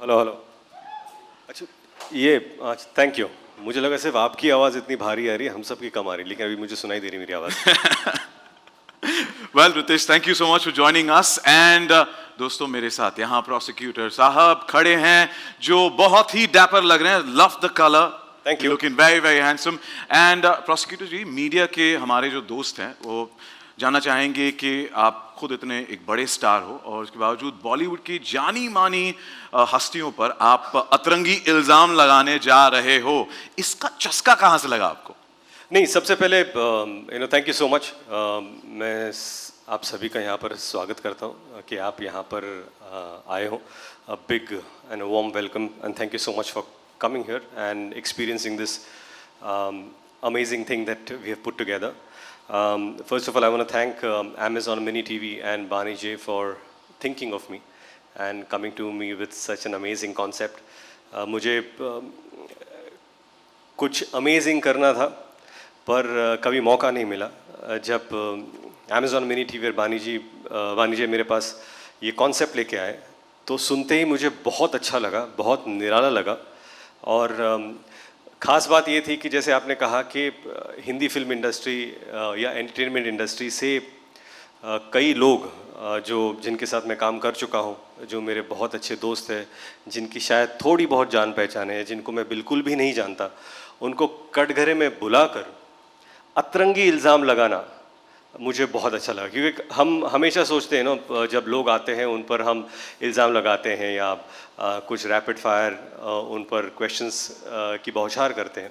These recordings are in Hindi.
Hello hello. अच्छा ये थैंक यू। मुझे लगा सिर्फ आपकी आवाज़ इतनी भारी आ रही है, हम सब की कम आ रही है, लेकिन अभी मुझे सुनाई दे रही मेरी आवाज़। Well, Riteish, thank you so much for joining us. And दोस्तों मेरे साथ यहाँ प्रोसिक्यूटर साहब खड़े हैं जो बहुत ही डैपर लग रहे हैं. Love the color. Thank you. Looking very very handsome. And prosecutor ji, media के हमारे जो दोस्त हैं वो जानना चाहेंगे कि आप खुद इतने एक बड़े स्टार हो और उसके बावजूद बॉलीवुड की जानी मानी हस्तियों पर आप अतरंगी इल्जाम लगाने जा रहे हो. इसका चस्का कहाँ से लगा आपको? नहीं, सबसे पहले थैंक यू सो मच. मैं आप सभी का यहाँ पर स्वागत करता हूँ कि आप यहाँ पर आए हो. A big and warm welcome and thank you so much for coming here and experiencing this amazing thing that we have put together. First of all, I want to thank Amazon Mini TV and Bani J for thinking of me and coming to me with such an amazing concept. मुझे कुछ amazing करना था पर कभी मौका नहीं मिला. जब Amazon Mini TV और बानी जी मेरे पास ये कॉन्सेप्ट लेके आए तो सुनते ही मुझे बहुत अच्छा लगा, बहुत निराला लगा. और ख़ास बात ये थी कि जैसे आपने कहा कि हिंदी फिल्म इंडस्ट्री या एंटरटेनमेंट इंडस्ट्री से कई लोग जो जिनके साथ मैं काम कर चुका हूँ, जो मेरे बहुत अच्छे दोस्त हैं, जिनकी शायद थोड़ी बहुत जान पहचान है, जिनको मैं बिल्कुल भी नहीं जानता, उनको कटघरे में बुलाकर अतरंगी इल्ज़ाम लगाना मुझे बहुत अच्छा लगा. क्योंकि हम हमेशा सोचते हैं ना, जब लोग आते हैं उन पर हम इल्ज़ाम लगाते हैं या कुछ रैपिड फायर उन पर क्वेश्चंस की बौछार करते हैं,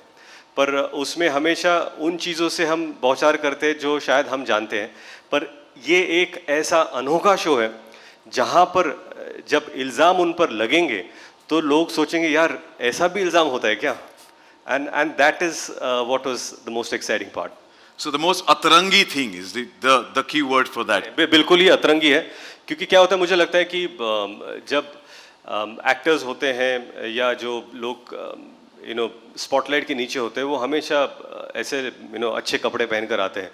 पर उसमें हमेशा उन चीज़ों से हम बौछार करते हैं जो शायद हम जानते हैं. पर ये एक ऐसा अनोखा शो है जहाँ पर जब इल्ज़ाम उन पर लगेंगे तो लोग सोचेंगे यार ऐसा भी इल्ज़ाम होता है क्या. And that is what was the most exciting part. So the most अतरंगी thing is the key word for that. बिल्कुल ही अतरंगी है. क्योंकि क्या होता है, मुझे लगता है कि जब एक्टर्स होते हैं या जो लोग स्पॉटलाइट के नीचे होते हैं, वो हमेशा ऐसे अच्छे कपड़े पहन कर आते हैं,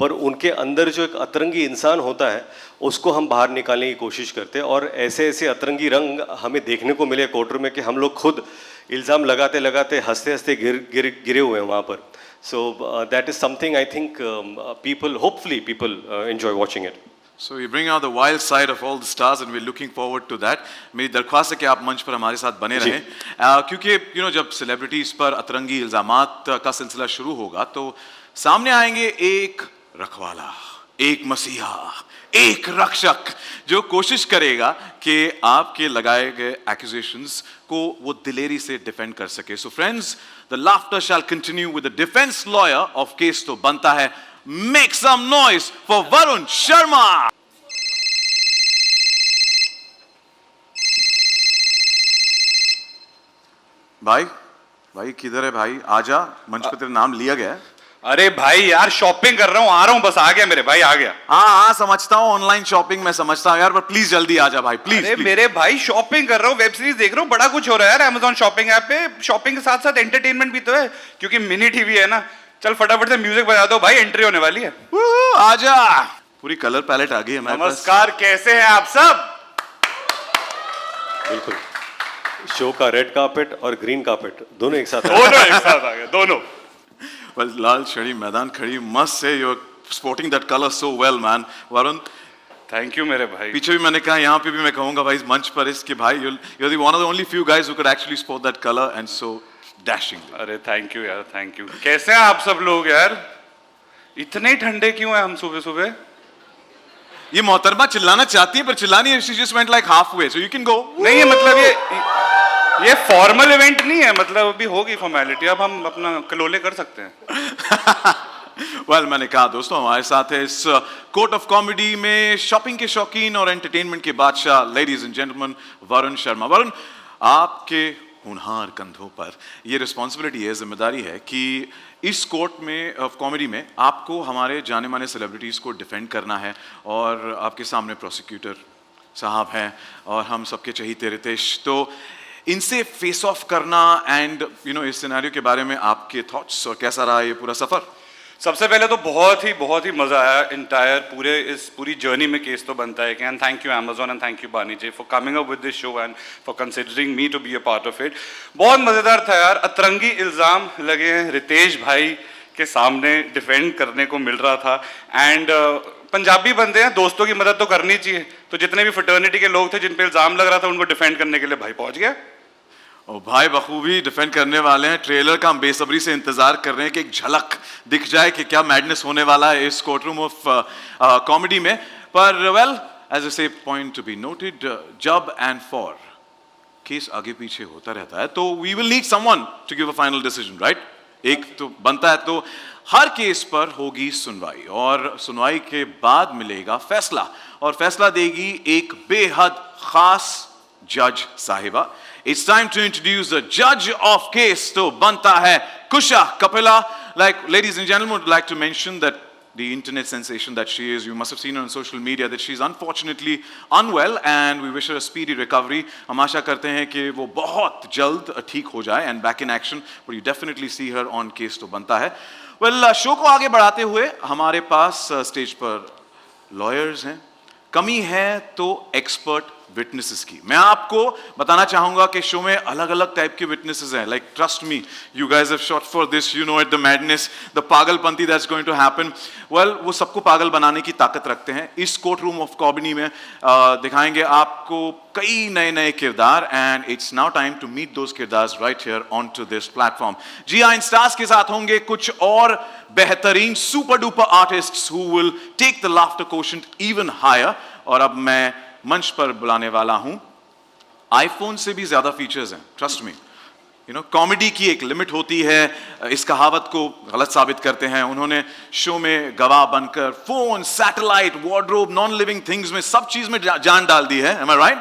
पर उनके अंदर जो एक अतरंगी इंसान होता है उसको हम बाहर निकालने की कोशिश करते हैं. और ऐसे ऐसे अतरंगी रंग हमें देखने को मिले कोर्ट में कि हम लोग खुद इल्ज़ाम लगाते लगाते हंसते हंसते गिरे हुए हैं वहाँ पर. So that is something I think hopefully people enjoy watching it. So you bring out the wild side of all the stars and we're looking forward to that. मेरी दरख्वास्त है कि आप मंच पर हमारे साथ बने रहें, क्योंकि जब सेलिब्रिटीज पर अतरंगी इल्जामात का सिलसिला शुरू होगा तो सामने आएंगे एक रखवाला, एक मसीहा, एक रक्षक जो कोशिश करेगा कि आपके लगाए गए एक्यूजेशंस को वो दिलेरी से डिफेंड कर सके. So friends, the laughter shall continue with the defence lawyer of Case तो बनता Hai. Make some noise for Varun Sharma. भाई किधर है भाई? आजा, मंच पर तेरा नाम लिया गया है. अरे भाई यार, शॉपिंग कर रहा हूँ, आ रहा हूँ, बस आ गया मेरे भाई, आ गया. हाँ समझता हूँ, ऑनलाइन शॉपिंग मैं समझता हूँ यार, पर प्लीज जल्दी आ जा भाई, प्लीज. अरे मेरे भाई, शॉपिंग कर रहा हूँ, वेब सीरीज देख रहा हूँ, बड़ा कुछ हो रहा है यार अमेज़न शॉपिंग ऐप पे. शॉपिंग के साथ साथ एंटरटेनमेंट भी तो है, क्योंकि मिनी टीवी है ना. चल फटाफट से म्यूजिक बजा दो भाई, एंट्री होने वाली है. आजा, पूरी कलर पैलेट आ गई है हमारे पास. नमस्कार, कैसे हैं आप सब? बिल्कुल, शो का रेड कार्पेट और ग्रीन कार्पेट दोनों एक साथ आ गए दोनों. Well, लाल छड़ी मैदान खड़ी, मस्त है. You're sporting that color so well, man. Varun, thank you मेरे भाई. पीछे भी मैंने कहा, यहाँ पे भी मैं कहूँगा भाई, इस मंच पर इसके भाई, you're the one of the only few guys who could actually sport that color and so dashing. अरे थैंक यू यार, थैंक यू. कैसे हैं आप सब लोग यार? इतने ठंडे क्यों हैं हम सुबह सुबह? ये मोहतरमा चिल्लाना चाहती है पर चिल्लानी है. She just went like halfway, so you can go. नहीं है, मतलब ये फॉर्मल इवेंट नहीं है, मतलब अभी होगी फॉर्मेलिटी, अब हम अपना कलोले कर सकते हैं. Well, मैंने कहा दोस्तों, हमारे साथ है इस कोर्ट ऑफ कॉमेडी में शॉपिंग के शौकीन और एंटरटेनमेंट के बादशाह, ladies and gentleman, Varun Sharma. Varun, आपके होनहार कंधों पर ये रिस्पॉन्सिबिलिटी है, जिम्मेदारी है कि इस कोर्ट में ऑफ कॉमेडी में आपको हमारे जाने माने सेलिब्रिटीज़ को डिफेंड करना है. और आपके सामने प्रोसिक्यूटर साहब हैं और हम सबके चहीते रितेश, तो इनसे फेस ऑफ करना एंड इस सिनेरियो के बारे में आपके थॉट्स और कैसा रहा ये पूरा सफर? सबसे पहले तो बहुत ही मजा आया इंटायर पूरी जर्नी में केस तो बनता है and thank you Amazon and thank you Bani ji for coming up with this show and for considering me to be a part of it. बहुत मजेदार था यार, अतरंगी इल्जाम लगे हैं रितेश भाई के सामने डिफेंड करने को मिल रहा था एंड पंजाबी बंदे हैं, दोस्तों की मदद तो करनी चाहिए, तो जितने भी फ्रेटर्निटी के लोग थे जिन पे इल्जाम लग रहा था उनको डिफेंड करने के लिए भाई पहुंच गया। और भाई बखूबी डिफेंड करने वाले हैं। ट्रेलर का हम बेसब्री से इंतजार कर रहे हैं कि एक झलक दिख जाए कि क्या मैडनेस होने वाला है इस कोर्टरूम ऑफ कॉमेडी में। पर well as a say point to be noted, जब एंड फॉर केस आगे पीछे होता रहता है तो we will need someone to give a final decision, right? एक तो बनता है, तो हर केस पर होगी सुनवाई और सुनवाई के बाद मिलेगा फैसला और फैसला देगी एक बेहद खास जज साहिबा। It's time to introduce the judge of case. तो बनता है कुशा Kapila. Like, ladies and gentlemen, would like to mention that the internet sensation that she is, you must have seen her on social media, that she's unfortunately unwell and we wish her a speedy recovery. हम आशा करते हैं कि वो बहुत जल्द ठीक हो जाए and back in action, but you definitely see her on case तो बनता है. Well, शो को आगे बढ़ाते हुए हमारे पास स्टेज पर लॉयर्स हैं, कमी है तो एक्सपर्ट विटनेसेस की। मैं आपको बताना चाहूंगा कि शो में अलग अलग टाइप के विटनेसेस हैं। Like trust me, you guys have shot for this, you know it, the madness, the पागलपंती that's going to happen. Well, वो सबको पागल बनाने की ताकत रखते हैं। इस कोर्ट रूम ऑफ कॉमेडी में दिखाएंगे आपको कई नए नए किरदार and it's now time to meet those किरदार्स right here on to this platform. जी हाँ, इन स्टार्स के साथ होंगे कुछ और बेहतरीन super duper artists who will take the laughter quotient even higher. और अब मैं मंच पर बुलाने वाला हूं, आईफोन से भी ज्यादा फीचर्स हैं, trust me. You know, comedy की एक लिमिट होती है, इस कहावत को गलत साबित करते हैं। उन्होंने शो में गवाह बनकर phone, satellite, wardrobe, non living things में सब चीज में जान डाल दी है। Am I right?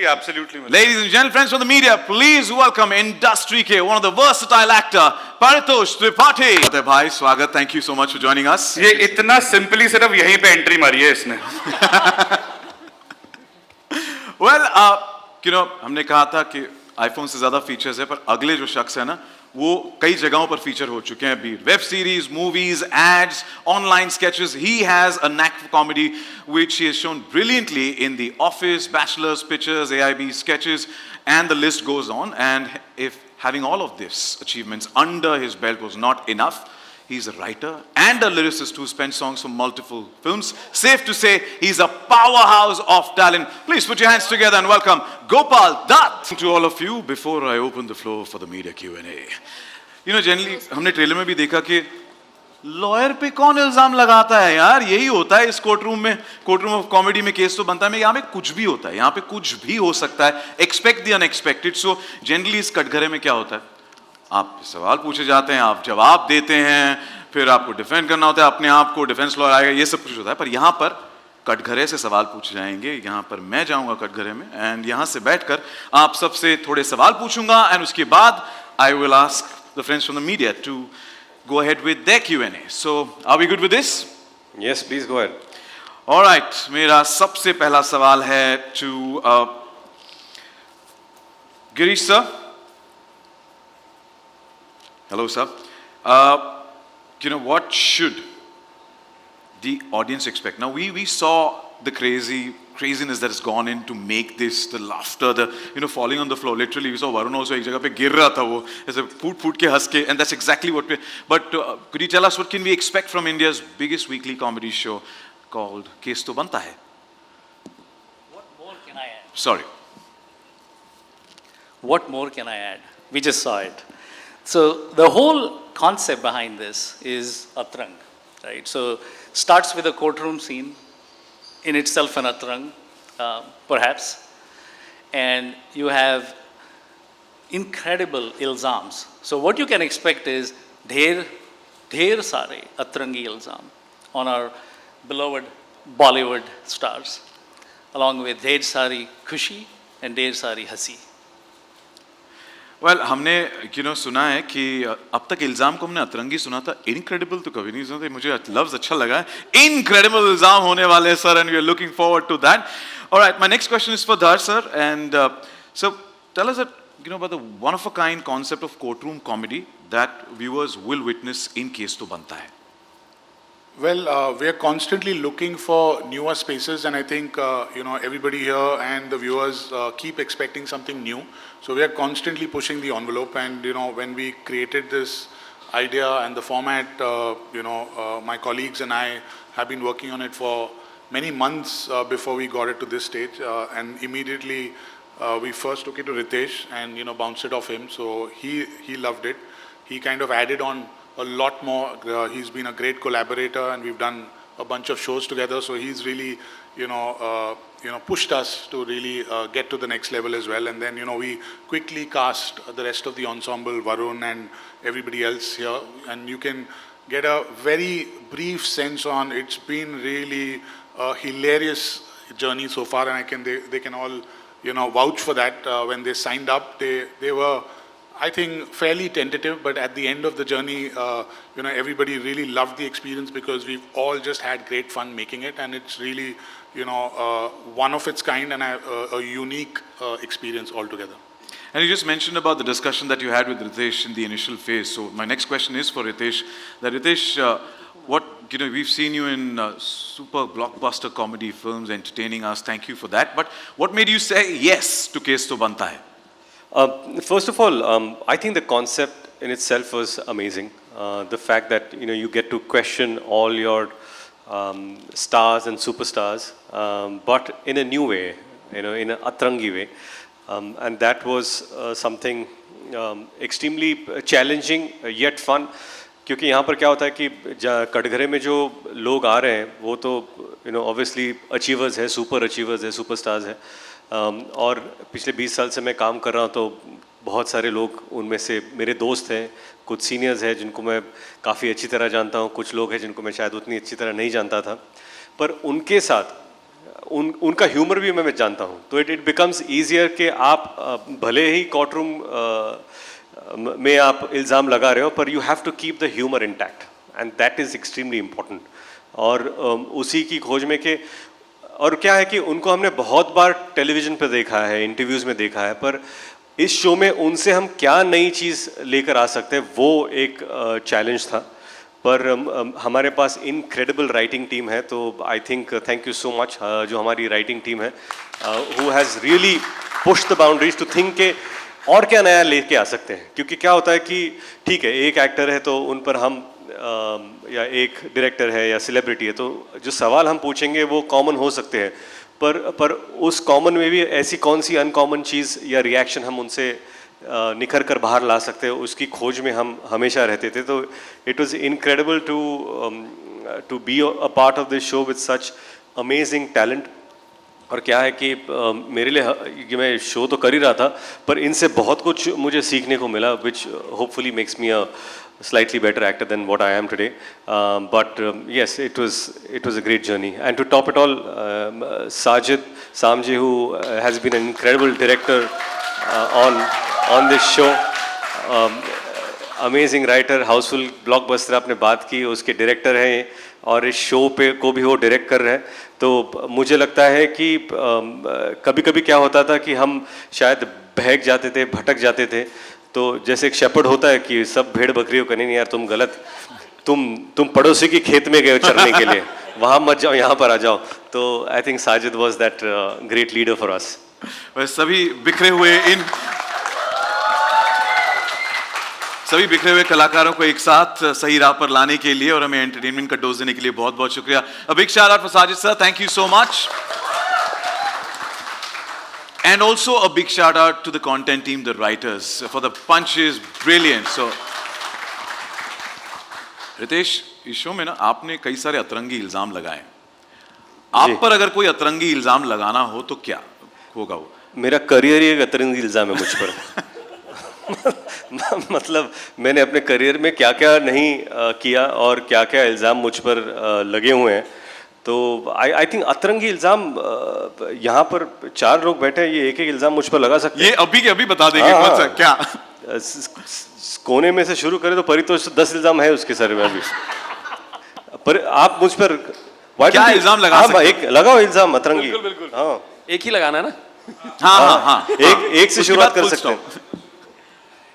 Absolutely. Ladies and gentlemen, friends from the media, please welcome industry के one of the versatile actor, Paritosh Tripathi. भाई स्वागत, thank you so much for joining us. ये इतना सिंपली सिर्फ यहीं पे एंट्री मारी है इसने। Well, you know, हमने कहा था कि आईफोन से ज्यादा फीचर्स है, पर अगले जो शख्स है ना, वो कई जगहों पर फीचर हो चुके हैं, be it web series, movies, ads, online sketches. He has a knack for comedy, which he has shown brilliantly in The Office, Bachelor's Pictures, AIB sketches, and the list goes on. And if having all of these achievements under his belt was not enough, he's a writer and a lyricist who spent songs for multiple films. Safe to say, he's a powerhouse of talent. Please put your hands together and welcome Gopal Dutt. To all of you, before I open the floor for the media Q&A, you know, generally हमने ट्रेलर में भी देखा कि लॉयर पे कौन इल्जाम लगाता है यार, यही होता है इस कोर्टरूम में, कोर्टरूम ऑफ कॉमेडी में केस तो बनता है। यहाँ पे कुछ भी होता है, यहाँ पे कुछ भी हो सकता है, expect the unexpected. So generally इस कटघरे में क्या होता है, आप सवाल पूछे जाते हैं, आप जवाब देते हैं, फिर आपको डिफेंड करना होता है अपने आप को, डिफेंस लॉयर आएगा, ये सब कुछ होता है। पर यहाँ पर कटघरे से सवाल पूछे जाएंगे, यहाँ पर मैं जाऊंगा कटघरे में एंड यहाँ से बैठकर आप सबसे थोड़े सवाल पूछूंगा एंड उसके बाद I will ask the friends from the media to go ahead with their Q&A. So, are we good with this? Yes, please go ahead. All right. मेरा सबसे पहला सवाल है to Girish sir. Hello sir. You know, what should the audience expect? Now we saw the craziness that has gone in to make this, the laughter, the, you know, falling on the floor. Literally, we saw Varun also एक जगह पे गिर रहा था वो, ऐसे फूट के हंस के, and that's exactly what we. But could you tell us what can we expect from India's biggest weekly comedy show called Case तो बनता है? What more can I add? Sorry. What more can I add? We just saw it. So the whole concept behind this is atrang, right? So starts with a courtroom scene. In itself an atrang, perhaps, and you have incredible ilzams. So what you can expect is ढेर सारे atrangi ilzam on our beloved Bollywood stars, along with ढेर सारी खुशी and ढेर सारी हंसी. Well, हमने you know सुना है कि अब तक इल्जाम को हमने अतरंगी सुना था, इनक्रेडिबल तो कभी नहीं सुना था। मुझे लफ्ज अच्छा लगा है, इनक्रेडिबल इल्जाम होने वाले हैं sir, and we are looking forward to that. Alright, my next question is for Dhar sir, and so tell us you know about the one of a kind concept of courtroom comedy that viewers will witness in Case to Banta Hai. Well, we are constantly looking for newer spaces, and I think everybody here and the viewers keep expecting something new. So we are constantly pushing the envelope. And when we created this idea and the format, my colleagues and I have been working on it for many months before we got it to this stage. And immediately we first took it to Riteish and bounced it off him. So he loved it. He kind of added on a lot more. He's been a great collaborator, and we've done a bunch of shows together. So he's really, pushed us to really get to the next level as well. And then, we quickly cast the rest of the ensemble, Varun and everybody else here. And you can get a very brief sense on. It's been really a hilarious journey so far, and they can all, vouch for that. When they signed up, they were, I think, fairly tentative, but at the end of the journey, everybody really loved the experience because we've all just had great fun making it, and it's really, one of its kind and a unique experience altogether. And you just mentioned about the discussion that you had with Riteish in the initial phase. So my next question is for Riteish. That Riteish, we've seen you in super blockbuster comedy films, entertaining us. Thank you for that. But what made you say yes to Kes To Banta Hai? First of all, I think the concept in itself was amazing. The fact that you get to question all your stars and superstars, but in a new way, in an atrangi way, and that was something extremely challenging yet fun. क्योंकि यहाँ पर क्या होता है कि कटघरे में जो लोग आ रहे हैं वो तो obviously अचीवर्स है, सुपर अचीवर्स है, सुपरस्टार्स है. और पिछले 20 साल से मैं काम कर रहा हूँ, तो बहुत सारे लोग उनमें से मेरे दोस्त हैं, कुछ सीनियर्स हैं जिनको मैं काफ़ी अच्छी तरह जानता हूँ, कुछ लोग हैं जिनको मैं शायद उतनी अच्छी तरह नहीं जानता था, पर उनके साथ उनका ह्यूमर भी मैं जानता हूँ. तो इट बिकम्स ईजियर कि आप भले ही कोर्ट रूम में आप इल्ज़ाम लगा रहे हो, पर you have to keep the humour intact, and that is extremely important. और उसी की खोज में कि और क्या है कि उनको हमने बहुत बार टेलीविज़न पे देखा है, इंटरव्यूज़ में देखा है, पर इस शो में उनसे हम क्या नई चीज़ लेकर आ सकते हैं, वो एक चैलेंज था. पर हमारे पास इनक्रेडिबल राइटिंग टीम है, तो I think thank you so much जो हमारी राइटिंग टीम है, who has really push the boundaries to think के और क्या नया लेके आ सकते हैं. क्योंकि क्या होता है कि ठीक है, एक एक्टर है तो उन पर हम या एक डायरेक्टर है या सेलिब्रिटी है, तो जो सवाल हम पूछेंगे वो कॉमन हो सकते हैं, पर उस कॉमन में भी ऐसी कौन सी अनकॉमन चीज़ या रिएक्शन हम उनसे निखर कर बाहर ला सकते हैं, उसकी खोज में हम हमेशा रहते थे. तो it was incredible to be a part of this show with such amazing talent. और क्या है कि मेरे लिए मैं शो तो कर ही रहा था, पर इनसे बहुत कुछ मुझे सीखने को मिला, विच hopefully makes me a slightly better actor than what I am today. But yes, it was a great journey. And to top it all, Samji, who has been an incredible director on this show, amazing writer, Housefull blockbuster आपने बात की, उसके डायरेक्टर हैं और इस शो पे को भी वो डायरेक्ट कर रहे हैं. तो मुझे लगता है कि कभी कभी क्या होता था कि हम शायद बहक जाते थे, भटक जाते थे. तो जैसे एक शेपर्ड होता है कि सब भेड़ बकरियों का नहीं यार, तुम गलत, तुम पड़ोसी की खेत में गए चरने के लिए, वहाँ मत जाओ, यहाँ पर आ जाओ. तो I think Sajid was that great leader for us. सभी बिखरे हुए कलाकारों को एक साथ सही राह पर लाने के लिए और हमें एंटरटेनमेंट का डोज देने के लिए बहुत बहुत शुक्रिया. A big shout out for Sajid sir, thank you so much. And also a big shout out to the content team, the writers, for the punches, brilliant. So, Ritesh, इस शो में ना आपने कई सारे अतरंगी इल्जाम लगाए. आप पर अगर कोई अतरंगी इल्जाम लगाना हो तो क्या होगा वो? मेरा करियर ही एक अतरंगी इल्जाम है मुझ पर. मतलब मैंने अपने करियर में क्या क्या नहीं किया और क्या क्या इल्ज़ाम मुझ पर लगे हुए हैं. तो आई थिंक अतरंगी इल्ज़ाम, यहाँ पर 4 लोग बैठे हैं, ये एक एक इल्ज़ाम मुझ पर लगा सकते हैं. ये अभी के अभी बता देंगे. कौन सा क्या कोने में से शुरू करें तो परितोष 10 इल्ज़ाम है उसके सर में अभी. पर आप मुझ पर क्या इल्ज़ाम लगा सकते हैं? एक लगाओ इल्ज़ाम अतरंगी. हाँ, एक ही लगाना है ना. हाँ. एक से शुरुआत कर सकते हैं.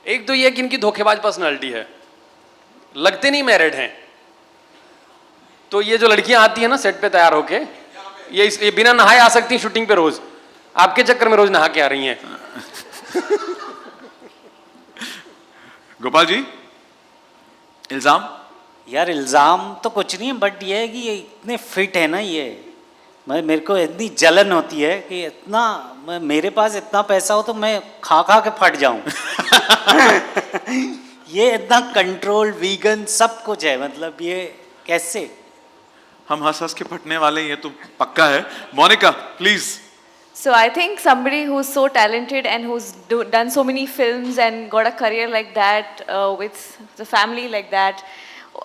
एक तो ये कि इनकी धोखेबाज पर्सनालिटी है, लगते नहीं मैरिड हैं. तो ये जो लड़कियां आती है ना सेट पे तैयार होके, ये बिना नहाए आ सकती हैं शूटिंग पे रोज, आपके चक्कर में रोज नहा के आ रही हैं। गोपाल जी, इल्जाम? यार इल्ज़ाम तो कुछ नहीं है, बट ये है कि ये इतने फिट है ना, ये मेरे को इतनी जलन होती है कि इतना मेरे पास इतना पैसा हो तो मैं खा खा के फट जाऊं। ये इतना कंट्रोल, वीगन सब कुछ है, मतलब ये कैसे? हम हंस हंस के फटने वाले हैं, ये तो पक्का है। Monika please. So I think somebody who's so talented and who's done so many films and got a career like that, with the family like that,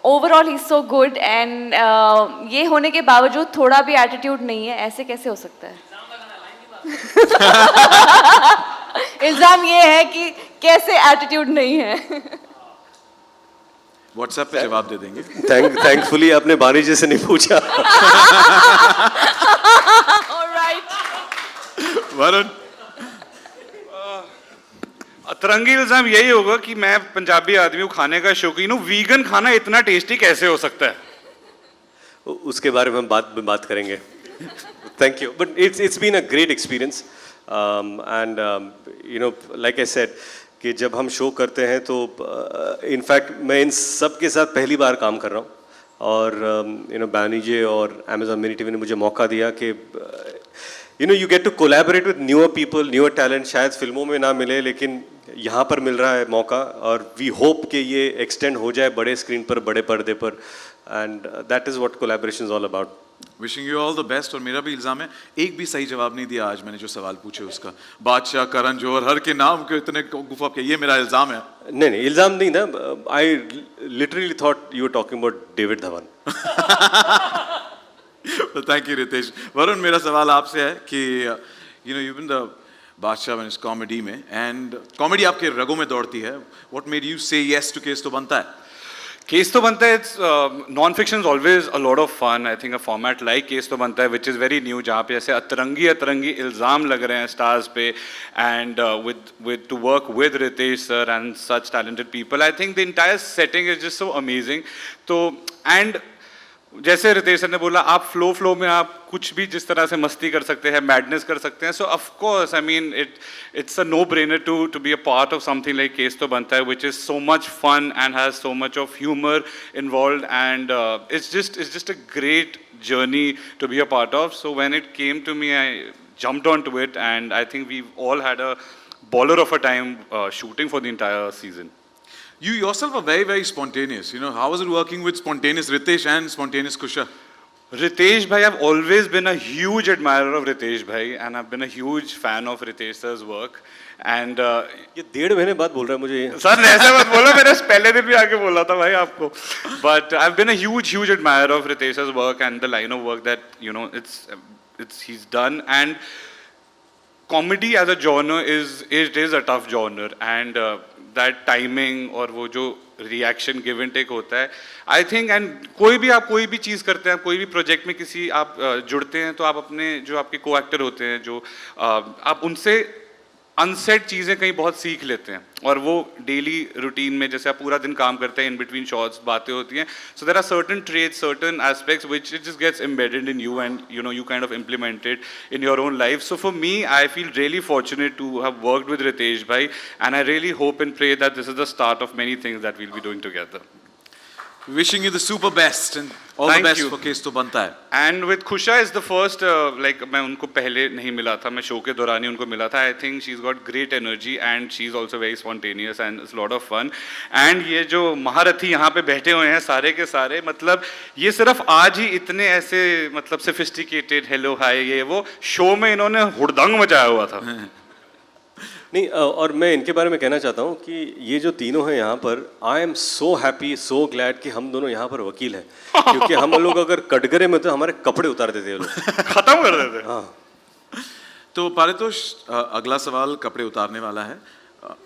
overall he's so good and ये होने के बावजूद थोड़ा भी attitude नहीं है, ऐसे कैसे हो सकता है? इल्जाम ये है कि कैसे attitude नहीं है। व्हाट्सएप पे जवाब दे देंगे। थैंकफुली आपने बानी जी से नहीं पूछा। All right. वरुण? अतरंगी इल्जाम यही होगा कि मैं पंजाबी आदमी हूँ, खाने का शौकीन हूँ, वीगन खाना इतना टेस्टी कैसे हो सकता है? उसके बारे में हम बात करेंगे। Thank you, but it's been a great experience and you know like I said कि जब हम शो करते हैं तो इनफैक्ट मैं इन सब के साथ पहली बार काम कर रहा हूँ और यू नो बानी जी और अमेजॉन मिनी टीवी ने मुझे मौका दिया कि you know you get to collaborate with newer people, newer talent. शायद फिल्मों में ना मिले लेकिन यहाँ पर मिल रहा है मौका और वी होप कि ये एक्सटेंड हो जाए बड़े स्क्रीन पर, बड़े पर्दे पर, and that is what collaboration is all about. Wishing you all the best. और मेरा भी इल्जाम है, एक भी सही जवाब नहीं दिया आज मैंने जो सवाल पूछे उसका। बादशाह, करण जौहर, हर के नाम के इतने गुफा के, ये मेरा इल्जाम है। नहीं इल्ज़ाम नहीं ना, I literally thought you were talking about David Dhawan. Thank you Ritesh. Varun, मेरा सवाल आपसे है कि you know you been the बादशाह इस कॉमेडी में, एंड कॉमेडी आपके रगों में दौड़ती है। What made you say yes to Case तो बनता है? केस तो बनता Hai, it's non fiction is always a lot of fun. I think a format like Case तो बनता Hai which is very new, जहाँ पे ऐसे अतरंगी इल्ज़ाम लग रहे हैं स्टार्स पे, and with to work with Riteish sir and such talented people, I think the entire setting is just so amazing. तो and जैसे रितेश सर ने बोला, आप फ्लो में आप कुछ भी जिस तरह से मस्ती कर सकते हैं, मैडनेस कर सकते हैं, so of course I mean it's a no brainer to be a part of something like Case तो बनता Hai, which is so much fun and has so much of humour involve, and it's just a great journey to be a part of. So when it came to me, I jumped onto it, and I think we've all had a baller of a time shooting for the entire season. You yourself are very, very spontaneous. You know, how was it working with spontaneous Riteish and spontaneous Kusha? Riteish bhai, I've always been a huge admirer of Riteish bhai, and I've been a huge fan of Riteish sir's work. And ये 1.5 महीने बाद बोल रहा है मुझे ये। सर ने ऐसे मत बोलो, मैंने पहले दिन भी आके बोला था भाई आपको. But I've been a huge admirer of Riteish sir's work and the line of work that, you know, it's he's done. And comedy as a genre is a tough genre, and that timing और वो जो रिएक्शन गिव एंड टेक होता है, आई थिंक, एंड कोई भी चीज़ करते हैं, कोई भी प्रोजेक्ट में किसी आप जुड़ते हैं, तो आप अपने जो आपके को एक्टर होते हैं, जो आप उनसे अनसेट चीज़ें कहीं बहुत सीख लेते हैं, और वो डेली रूटीन में जैसे आप पूरा दिन काम करते हैं, इन बिटवीन शॉट्स बातें होती हैं, so there are certain trades, certain aspects which it just gets embedded in you, and you know you kind of implement it in your own life. So for me, I feel really fortunate to have worked with Ritesh भाई, and I really hope and pray that this is the start of many things that will be doing together. Wishing you the super best and all Thank the best you. for case तो बनता है. And with Kusha is the first, like मैं उनको पहले नहीं मिला था, मैं शो के दौरान ही उनको मिला था. I think she's got great energy and she's also very spontaneous and it's a lot of fun. And ये जो महारथी यहाँ पे बैठे हुए हैं सारे के सारे, मतलब ये सिर्फ आज ही इतने ऐसे मतलब sophisticated hello hi ये वो शो में इन्होंने हुड़दंग मचाया हुआ था. नहीं और मैं इनके बारे में कहना चाहता हूँ कि ये जो तीनों हैं यहाँ पर, I am so happy, so glad कि हम दोनों यहाँ पर वकील हैं, क्योंकि हम लोग अगर कटघरे में तो हमारे कपड़े उतार देते हैं लोग, खत्म कर देते. हाँ. तो पारितोष, अगला सवाल कपड़े उतारने वाला है.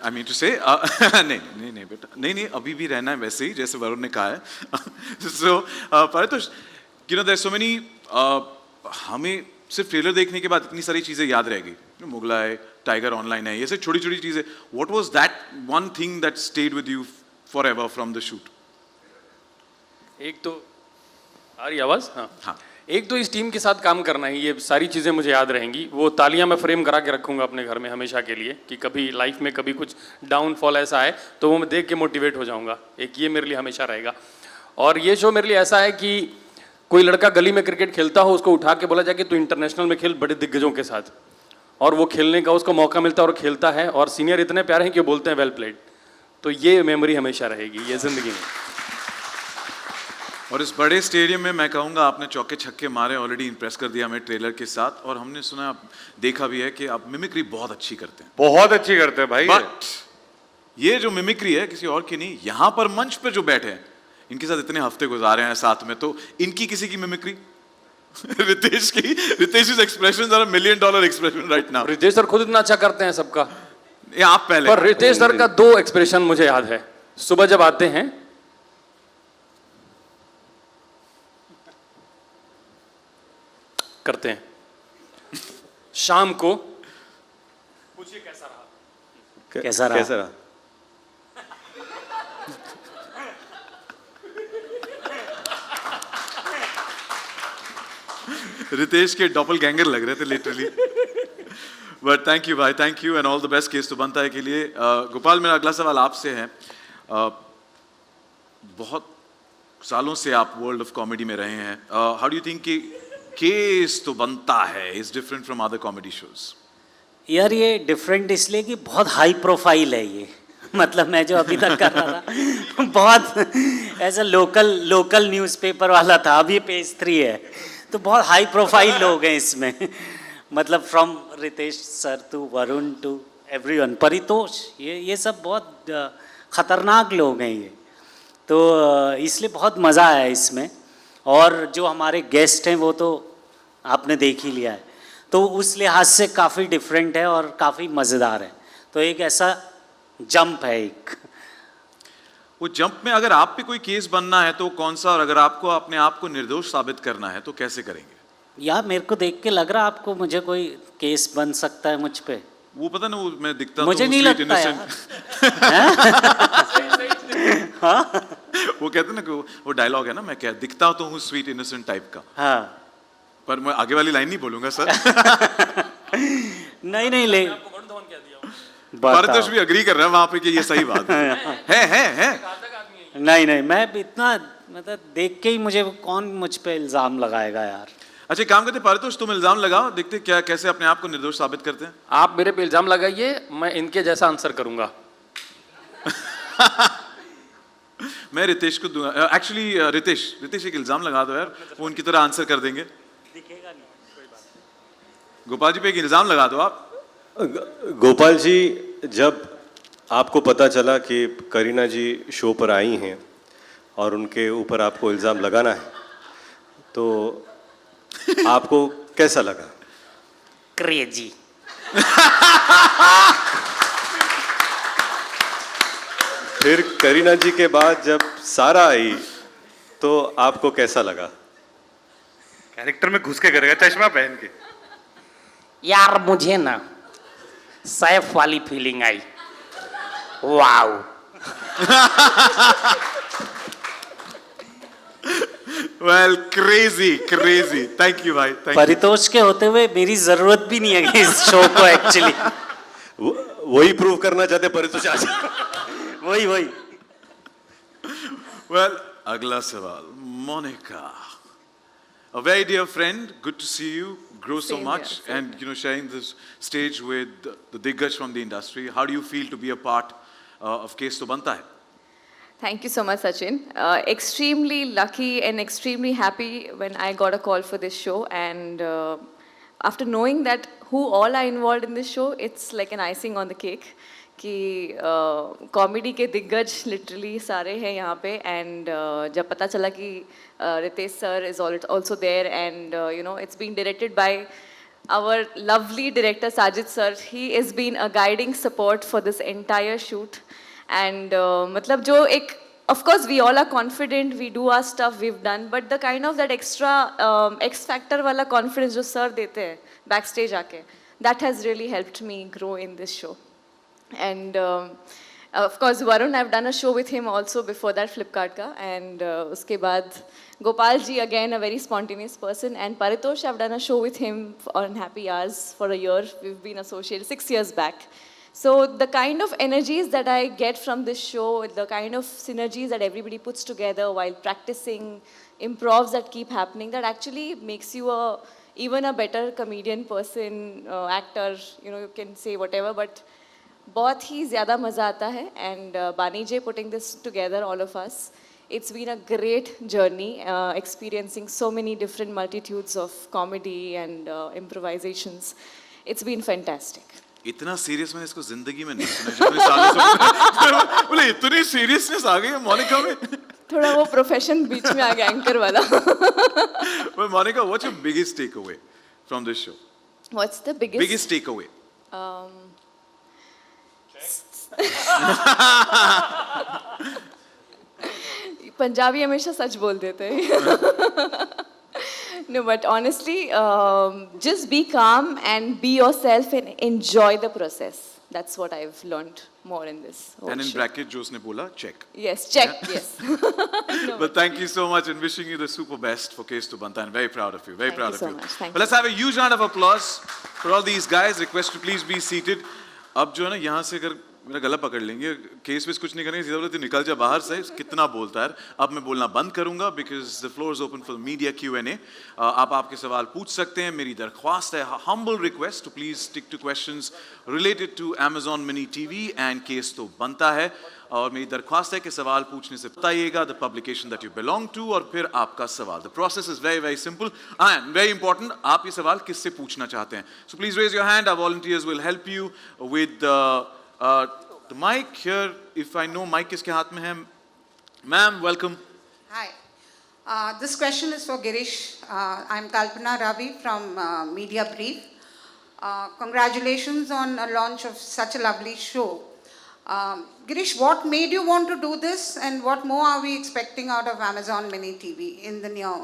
आई मीन टू से नहीं बेटा, नहीं अभी भी रहना है वैसे ही जैसे वरुण ने कहा है. So Paritosh, you know there so many, हमें सिर्फ ट्रेलर देखने के बाद इतनी सारी चीज़ें याद रहेगी. मुगलाय, टाइगर ऑनलाइन है, ये सब छोटी छोटी चीज़ें. What was that one thing that stayed with you forever from the shoot? एक तो आ रही आवाज़? हाँ हाँ। एक तो इस टीम के साथ काम करना है, ये सारी चीज़ें मुझे याद रहेंगी। वो तालियां मैं फ्रेम करा के रखूँगा अपने घर में हमेशा के लिए, कि कभी लाइफ में कभी कुछ डाउनफॉल ऐसा है तो वो मैं देख के मोटिवेट हो जाऊँगा। एक ये मेरे लिए हमेशा रहेगा। और ये शो मेरे लिए ऐसा है कि कोई लड़का गली में क्रिकेट खेलता हो, उसको उठा के बोला जाए कि तू इंटरनेशनल में खेल बड़े दिग्गजों के साथ, और वो खेलने का उसको मौका मिलता है और खेलता है, और सीनियर इतने प्यारे हैं कि वो बोलते हैं वेल प्लेड। तो ये मेमोरी हमेशा रहेगी ये ज़िंदगी में। और इस बड़े स्टेडियम में मैं कहूँगा आपने चौके छक्के मारे, ऑलरेडी इंप्रेस कर दिया हमें ट्रेलर के साथ, और हमने सुना देखा भी है कि आप मिमिक्री बहुत अच्छी करते हैं। बहुत अच्छी करते हैं भाई। बट ये जो मिमिक्री है किसी और की नहीं, यहाँ पर मंच पे जो बैठे हैं इनके साथ इतने हफ्ते गुजारे हैं साथ में, तो इनकी किसी की मिमिक्री रितेश की, Ritesh expressions are $1 million expression right now. Ritesh sir खुद इतना अच्छा करते हैं सबका। ये आप पहले। पर रितेश सर का 2 एक्सप्रेशन मुझे याद है। सुबह जब आते हैं करते हैं, शाम को पूछिए कैसा रहा। कैसा रहा? कैसा रहा? रितेश के डॉपलगैंगर लग रहे थे लिटरली। बट थैंक यू भाई, thank you and all the best case तो बनता है के लिए। गोपाल, मेरा अगला सवाल आपसे है। बहुत सालों से आप वर्ल्ड ऑफ कॉमेडी में रहे हैं, हाउ डू यू थिंक कि केस तो बनता है is different from other comedy shows? यार ये डिफरेंट इसलिए कि बहुत हाई प्रोफाइल है ये। मतलब मैं जो अभी तक कर रहा था बहुत ऐसा लोकल न्यूज़पेपर वाला था, अभी पेज 3 है, तो बहुत हाई प्रोफाइल लोग हैं इसमें। मतलब from Ritesh sir to Varun to everyone, Paritosh, ये सब बहुत ख़तरनाक लोग हैं ये। तो इसलिए बहुत मज़ा आया इसमें। और जो हमारे गेस्ट हैं वो तो आपने देख ही लिया है, तो उस लिहाज से काफ़ी डिफरेंट है और काफ़ी मज़ेदार है। तो एक ऐसा जंप है एक। वो जंप में अगर आप पे कोई केस बनना है तो कौन सा, और अगर आपको अपने आप को निर्दोष साबित करना है तो कैसे करेंगे? यार मेरे को देख के लग रहा आपको मुझे कोई केस बन सकता है मुझ पे? वो पता ना, वो मैं दिखता मुझे तो नहीं sweet लगता innocent। हाँ? वो कहते ना कि वो डायलॉग है ना, मैं क्या दिखता तो हूँ स्वीट इनोसेंट टाइप का। हाँ। पर मैं आगे वाली लाइन नहीं बोलूंगा सर। नहीं ले पारितोष भी अग्री कर रहा है वहां पे कि ये सही बात है। नहीं मैं इतना मतलब देख के ही मुझे कौन मुझ पे इल्जाम लगाएगा यार। अच्छा काम करते पारितोष, तुम इल्जाम लगाओ, देखते क्या कैसे अपने आप को निर्दोष साबित करते हैं। आप मेरे पे इल्जाम लगाइए, मैं इनके जैसा आंसर करूंगा। मैं रितेश को दूंगा। एक्चुअली रितेश एक इल्जाम लगा दो यार, वो उनकी तरह आंसर कर देंगे। दिखेगा नहीं कोई बात। गोपाल जी पे एक इल्जाम लगा दो आप। गोपाल जी, जब आपको पता चला कि करीना जी शो पर आई हैं और उनके ऊपर आपको इल्ज़ाम लगाना है, तो आपको कैसा लगा? क्रेजी। फिर करीना जी के बाद जब सारा आई तो आपको कैसा लगा? कैरेक्टर में घुस के करेगा चश्मा पहन के। यार मुझे ना सैफ वाली feeling I. Wow. Well crazy. Thank you भाई, थैंक यू। परितोष के होते हुए मेरी जरूरत भी नहीं है इस शो को एक्चुअली। वही प्रूव करना चाहते परितोष आज। वही वेल अगला सवाल, Monika, a very dear friend, good to see you grow so Same much, here, same and sharing this stage with the diggers from the industry. How do you feel to be a part of Case to Banta Hai? Thank you so much, Sachin. Extremely lucky and extremely happy when I got a call for this show. And after knowing that who all are involved in this show, it's like an icing on the cake. कि कॉमेडी के दिग्गज लिटरली सारे हैं यहाँ पे। एंड जब पता चला कि Ritesh sir is also there, and it's being directed by our lovely director Sajid sir. He has been a guiding support for this entire shoot. And मतलब जो एक, of course we all are confident, we do our stuff, we've done, but the kind of that extra X factor वाला confidence जो sir देते हैं backstage आके, that has really helped me grow in this show. And Of course, Varun, I've done a show with him also before that, Flipkart ka. And uske baad, Gopal ji, again, a very spontaneous person. And Paritosh, I've done a show with him on Happy Hours for a year. We've been associated 6 years back. So the kind of energies that I get from this show, the kind of synergies that everybody puts together while practicing, improvs that keep happening, that actually makes you even a better comedian person, actor, you can say whatever, but बहुत ही ज़्यादा मज़ा आता है. And Bani J putting this together, all of us, it's been a great journey, experiencing so many different multitudes of comedy and improvisations. It's been fantastic. इतना सीरियस मैंने इसको जिंदगी में नहीं सुना जितने सालों से बोले इतनी सीरियसनेस आ गई है मोनिका में थोड़ा वो प्रोफेशन बीच में आ गया एंकर वाला. Well, Monica, what's your biggest takeaway from this show? What's the Biggest takeaway? Punjabi हमेशा सच बोल देते हैं. No, but honestly, just be calm and be yourself and enjoy the process. That's what I've learned more in this whole And in show. bracket, जो उसने बोला, check. Yes, check, yes. But thank you so much and wishing you the super best for Case to Banta and very proud of you. Very Thank proud you of so you. much. Thank But let's have a huge round of applause for all these guys. Request to please be seated. अब जो है ना यहाँ से अगर मेरा गला पकड़ लेंगे केस वेस कुछ नहीं करेंगे सीधा बोले तू निकल जा बाहर से कितना बोलता है अब मैं बोलना बंद करूंगा because the floor is open for media Q&A. आप आपके सवाल पूछ सकते हैं. मेरी दरख्वास्त है humble request to please stick to questions related to Amazon Mini TV and Case तो बनता है. और मेरी दरख्वास्त है कि सवाल पूछने से बताइएगा the publication that you belong to और फिर आपका सवाल. The process is very very simple and very important. आप ये सवाल किससे पूछना चाहते हैं. So please raise your hand. Our volunteers will help you with the mic here. If I know mic किसके हाथ में है. Ma'am, welcome. Hi. This question is for Girish. I'm Kalpana Ravi from Media Brief. Congratulations on a launch of such a lovely show. Girish, what made you want to do this and what more are we expecting out of Amazon Mini TV in the near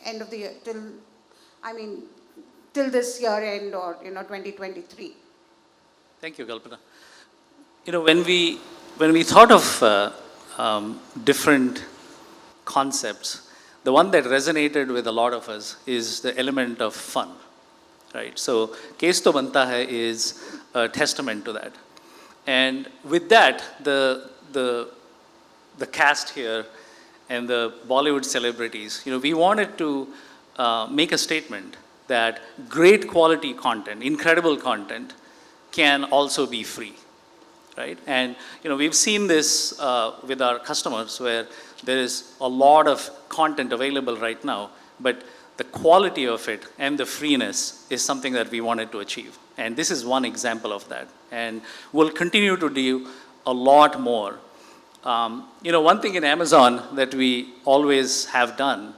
end of the year, till this year end or 2023? Thank you, Kalpana. When we thought of different concepts, the one that resonated with a lot of us is the element of fun, right? So, Case to Banta Hai is a testament to that. And with that, the cast here and the Bollywood celebrities, we wanted to make a statement that great quality content, incredible content, can also be free, right? And we've seen this with our customers where there is a lot of content available right now, but the quality of it and the freeness is something that we wanted to achieve. And this is one example of that. And we'll continue to do a lot more. One thing in Amazon that we always have done,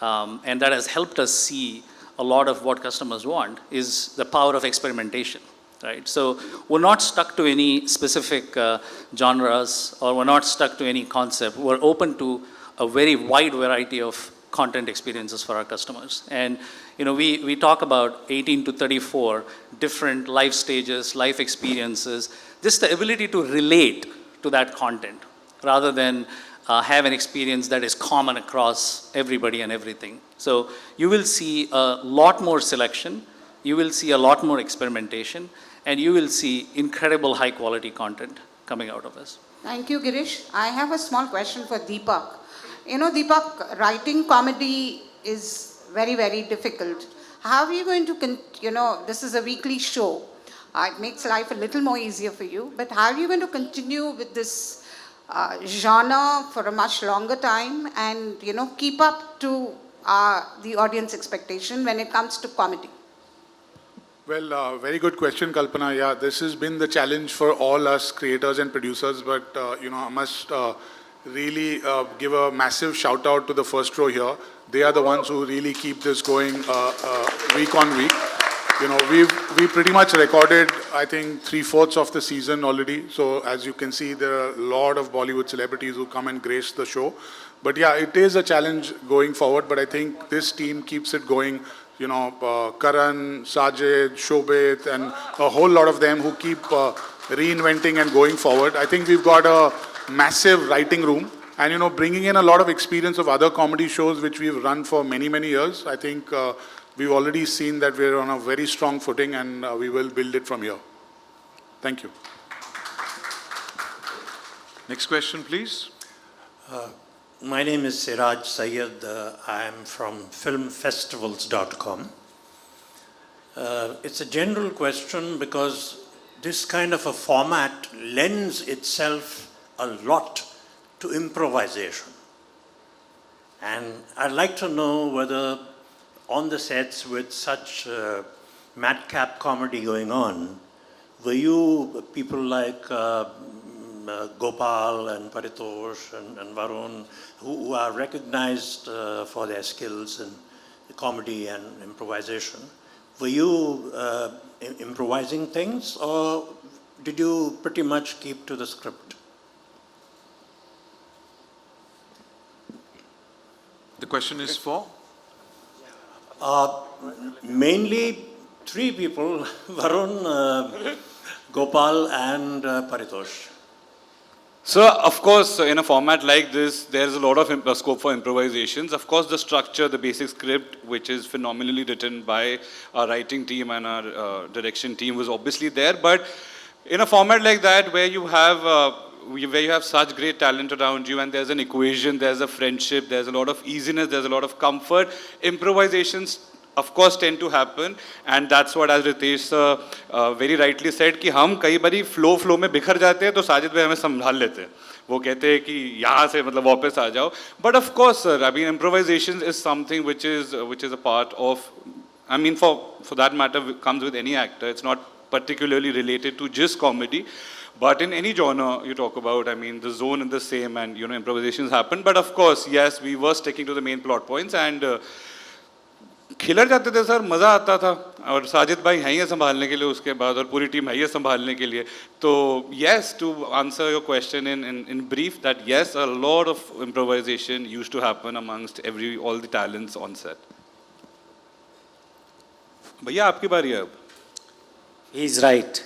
and that has helped us see a lot of what customers want, is the power of experimentation. Right, so we're not stuck to any specific genres, or we're not stuck to any concept. We're open to a very wide variety of content experiences for our customers. And we talk about 18 to 34 different life stages, life experiences, just the ability to relate to that content rather than have an experience that is common across everybody and everything. So you will see a lot more selection, you will see a lot more experimentation, and you will see incredible high quality content coming out of us. Thank you, Girish. I have a small question for Deepak. Deepak, writing comedy is very, very difficult. How are you going to, this is a weekly show. It makes life a little more easier for you, but how are you going to continue with this genre for a much longer time and, keep up to the audience expectation when it comes to comedy? Well, very good question, Kalpana. Yeah, this has been the challenge for all us creators and producers, but I must really give a massive shout out to the first row here. They are the ones who really keep this going week on week. We pretty much recorded, I think, 3/4 of the season already. So as you can see, there are a lot of Bollywood celebrities who come and grace the show. But yeah, it is a challenge going forward, but I think this team keeps it going. Karan, Sajid, Shobit, and a whole lot of them who keep reinventing and going forward. I think we've got a massive writing room and, you know, bringing in a lot of experience of other comedy shows which we've run for many, many years. I think we've already seen that we're on a very strong footing and we will build it from here. Thank you. Next question, please. My name is Siraj Syed. I am from filmfestivals.com. It's a general question because this kind of a format lends itself a lot to improvisation. And I'd like to know whether on the sets with such madcap comedy going on, were you people like Gopal and Paritosh and Varun, who are recognized for their skills in comedy and improvisation, were you improvising things or did you pretty much keep to the script? The question is for? Mainly three people, Varun, Gopal and Paritosh. So, of course, in a format like this, there's a lot of scope for improvisations. Of course, the structure, the basic script, which is phenomenally written by our writing team and our direction team was obviously there. But in a format like that, where you have such great talent around you and there's an equation, there's a friendship, there's a lot of easiness, there's a lot of comfort, improvisations of course tend to happen, and that's what, as Riteish very rightly said, कि हम कई बारी flow में बिखर जाते हैं तो साजिद भाई हमें संभाल लेते हैं, वो कहते हैं कि यहाँ से मतलब वापस आ जाओ. But of course, sir, I mean, improvisation is something which is a part of, I mean, for that matter, comes with any actor. It's not particularly related to just comedy. But in any genre you talk about, I mean, the zone is the same and, you know, improvisations happen. But of course, yes, we were sticking to the main plot points and Khillar जाते थे सर, मज़ा आता था. और साजिद भाई हैं ही संभालने के लिए उसके बाद और पूरी टीम है ही संभालने के लिए. तो yes, to answer your question in brief, that yes, a lot of improvisation used to happen amongst all the talents on set. भैया आपकी बारी है अब. He is right.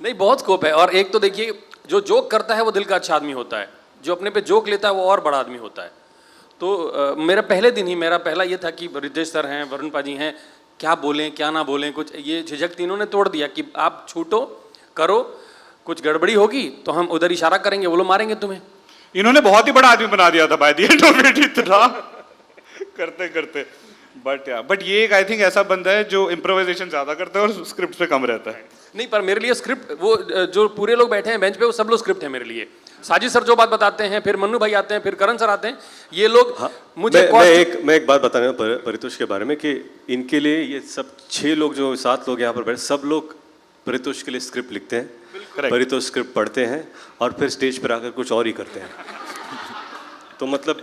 नहीं, बहुत स्कोप है. और एक तो देखिए, जो जोक करता है वो दिल का अच्छा आदमी होता है, जो अपने पे जोक लेता है वो और बड़ा आदमी होता है. तो मेरा पहले दिन ही मेरा पहला ये था कि रितेश सर हैं, वरुण पाजी हैं, क्या बोलें क्या ना बोलें, कुछ ये झिझक तीनों ने तोड़ दिया कि आप छूटो, करो, कुछ गड़बड़ी होगी तो हम उधर इशारा करेंगे, वो लोग मारेंगे तुम्हें. इन्होंने बहुत ही बड़ा आदमी बना दिया था by the end of it, इतना करते करते. बट ये एक आई थिंक ऐसा बंदा है जो इम्प्रोवाइजेशन ज़्यादा करता है और स्क्रिप्ट पे कम रहता है. नहीं, पर मेरे लिए स्क्रिप्ट, वो जो पूरे लोग बैठे हैं बेंच पे, वो सब लोग स्क्रिप्ट है मेरे लिए. साजिद सर जो बात बताते हैं, फिर मन्नू भाई आते हैं, फिर करण सर आते हैं, ये लोग मुझे मैं एक बात बताना परितोष के बारे में कि इनके लिए ये सब 6 लोग जो 7 लोग यहाँ पर बैठे, सब लोग परितोष के लिए स्क्रिप्ट लिखते हैं, परितोष स्क्रिप्ट पढ़ते हैं और फिर स्टेज पर आकर कुछ और ही करते हैं. तो मतलब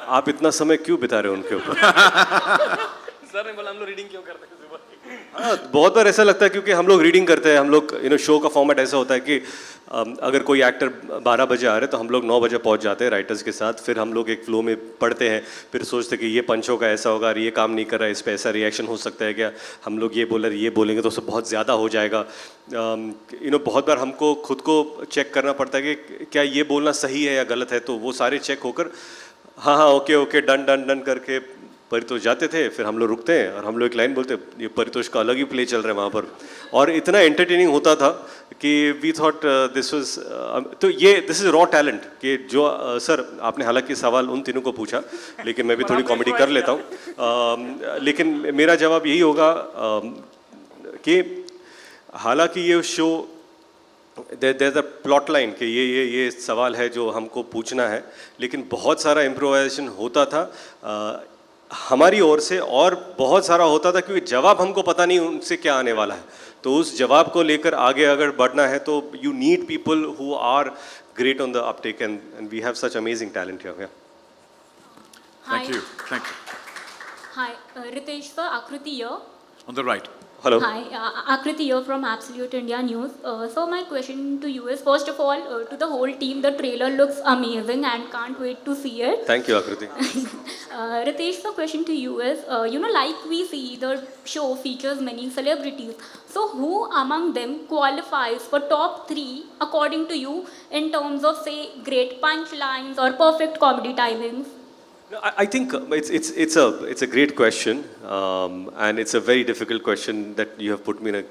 आप इतना समय क्यों बिता रहे हो उनके ऊपर? सर ने बोला हम लोग रीडिंग क्यों करते हैं. हाँ, बहुत बार ऐसा लगता है क्योंकि हम लोग रीडिंग करते हैं, हम लोग शो का फॉर्मेट ऐसा होता है कि अगर कोई एक्टर 12 बजे आ रहे तो हम लोग 9 बजे पहुंच जाते हैं राइटर्स के साथ. फिर हम लोग एक फ्लो में पढ़ते हैं, फिर सोचते हैं कि ये पंच होगा, ऐसा होगा, ये काम नहीं कर रहा है, इस पर ऐसा रिएक्शन हो सकता है क्या, हम लोग ये बोलेंगे तो उससे बहुत ज़्यादा हो जाएगा. बहुत बार हमको खुद को चेक करना पड़ता है कि क्या ये बोलना सही है या गलत है. तो वो सारे चेक होकर हाँ ओके डन करके परितोष जाते थे. फिर हम लोग रुकते हैं और हम लोग एक लाइन बोलते हैं, ये परितोष का अलग ही प्ले चल रहा है वहाँ पर, और इतना एंटरटेनिंग होता था कि वी थॉट दिस वाज. तो ये दिस इज़ रॉ टैलेंट कि जो सर आपने हालांकि सवाल उन तीनों को पूछा, लेकिन मैं भी थोड़ी कॉमेडी कर लेता हूँ. लेकिन मेरा जवाब यही होगा कि हालांकि ये show there a plot line कि ये सवाल है जो हमको पूछना है, लेकिन बहुत सारा इम्प्रोवाइजेशन होता था हमारी ओर से, और बहुत सारा होता था क्योंकि जवाब हमको पता नहीं उनसे क्या आने वाला है. तो उस जवाब को लेकर आगे अगर बढ़ना है तो you need people who are great on the uptake, and we have such amazing talent here. Thank you. Hi, Riteish for Akriti here. On the right. Hello. Hi, Akriti here from Absolute India News. So my question to you is, first of all, to the whole team, the trailer looks amazing and can't wait to see it. Thank you, Akriti. Ritesh, the question to you is, like we see, the show features many celebrities. So who among them qualifies for top 3 according to you in terms of, say, great punchlines or perfect comedy timings? No, I think it's a great question, and it's a very difficult question that you have put me in a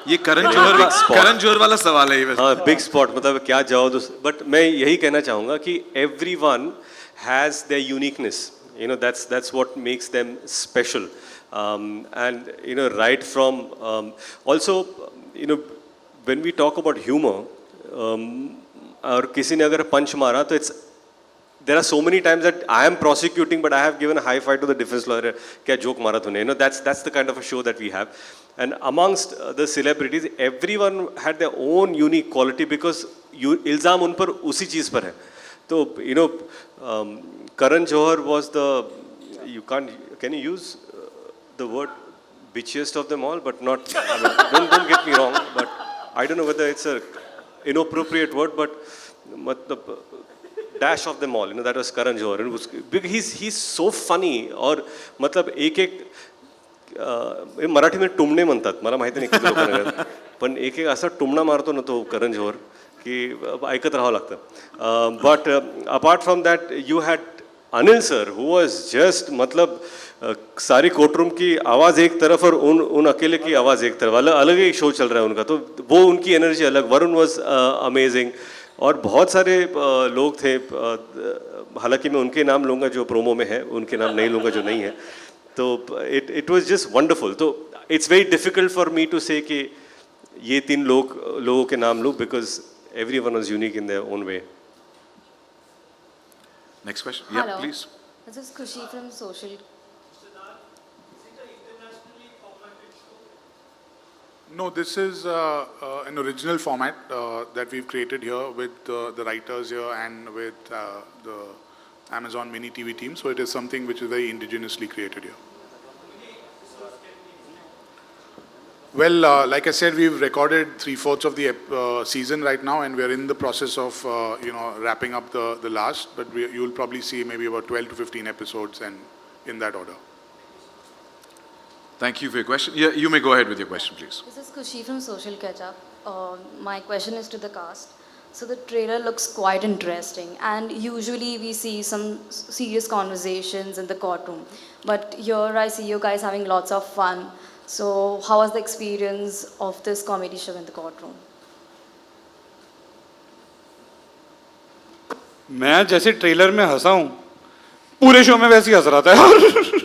ये करण जौहर वाला सवाल है ये वैसे। हाँ बिग स्पॉट मतलब क्या जवाब दो बट मैं यही कहना चाहूँगा कि everyone has their uniqueness, that's what makes them special, and right from also when we talk about humor, और किसी ने अगर पंच मारा तो there are so many times that I am prosecuting, but I have given a high five to the defense lawyer. क्या joke मारा तूने? That's the kind of a show that we have. And amongst the celebrities, everyone had their own unique quality because इल्ज़ाम उन पर उसी चीज़ पर है. तो Karan Johar was can you use the word bitchiest of them all, but not. Don't get me wrong, but I don't know whether it's a inappropriate word, but मतलब dash of them all, that was Karan Johar. And he's so funny. और मतलब एक मराठी में टुमणे म्हणतात मला माहिती नाही किती लोकांना पण एक असा टुमणा मारतो ना तो करण जोहर की ऐकत राहावं लागतं. But apart from that you had Anil sir who was just मतलब सारी कोर्टरूम की आवाज़ एक तरफ और उन अकेले की आवाज़ एक तरफ, अलग ही शो चल रहा है उनका, तो वो उनकी एनर्जी अलग. Varun was amazing. और बहुत सारे लोग थे, हालांकि मैं उनके नाम लूँगा जो प्रोमो में है, उनके नाम नहीं लूँगा जो नहीं है. तो इट वाज जस्ट वंडरफुल. तो it's very difficult for me to say कि ये 3 लोगों के नाम लूँ because everyone was unique in their own way. Next question, या please. This is Khushi from Social. No, this is an original format that we've created here with the writers here and with the Amazon Mini TV team. So it is something which is very indigenously created here. Well, like I said, we've recorded 3/4 of the season right now, and we're in the process of wrapping up the last. But you'll probably see maybe about 12 to 15 episodes, and in that order. Thank you for your question. Yeah, you may go ahead with your question, please. This is Khushi from Social Ketchup. My question is to the cast. So the trailer looks quite interesting, and usually we see some serious conversations in the courtroom. But here I see you guys having lots of fun. So how was the experience of this comedy show in the courtroom? मैं जैसे ट्रेलर में हंसा हूँ पूरे शो में वैसे ही हंस रहा था यार.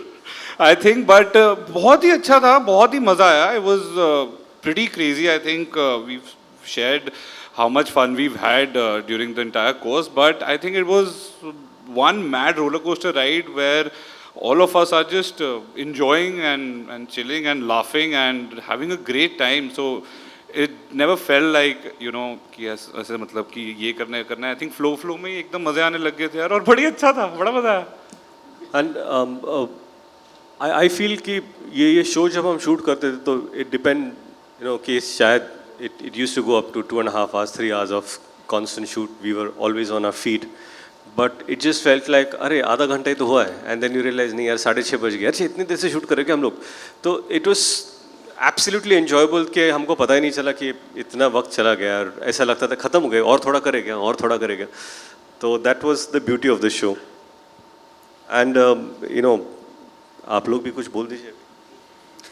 I think, but बहुत ही अच्छा था, बहुत ही मज़ा आया. It was pretty crazy. I think we've shared how much fun we've had during the entire course, but I think it was one mad roller coaster ride where all of us are just enjoying and chilling and laughing and having a great time. So it never felt like कि ऐसे मतलब कि ये करना है. I think flow में एकदम मज़े आने लग गए थे यार, और बड़ी अच्छा था, बड़ा मज़ा आया. And I feel कि ये शो जब हम शूट करते थे तो it depend कि शायद it used to go up to 2.5 hours, 3 hours of constant shoot. We were always on our feet, but it just felt like अरे आधा घंटा ही तो हुआ है, and then you realize नहीं यार 6:30 बज गए, अच्छा इतनी देर से शूट करेंगे हम लोग. तो it was absolutely enjoyable कि हमको पता ही नहीं चला कि इतना वक्त चला गया, और ऐसा लगता था ख़त्म हो गए और थोड़ा करेंगे और थोड़ा करेंगे. तो that was the beauty of the show. And आप लोग भी कुछ बोल दीजिए.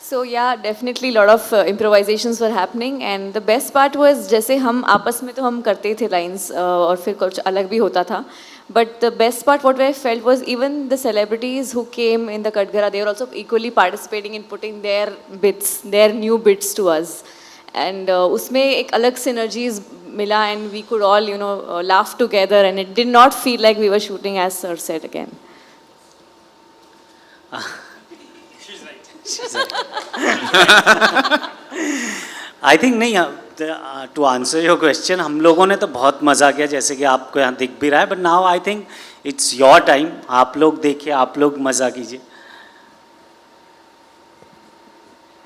So yeah, definitely lot of improvisations were happening, and the best part was जैसे हम आपस में तो हम करते थे lines और फिर कुछ अलग भी होता था. But the best part what I felt was even the celebrities who came in the Katgara, they were also equally participating in putting their bits, their new bits to us. And उसमें एक अलग synergies मिला, and we could all laugh together, and it did not feel like we were shooting, as sir said again. She's right. I think नहीं, to answer your question, हम लोगों ने तो बहुत मज़ा किया जैसे कि आपको यहाँ दिख भी रहा है. But now I think it's your time. आप लोग देखिए, आप लोग मज़ा कीजिए.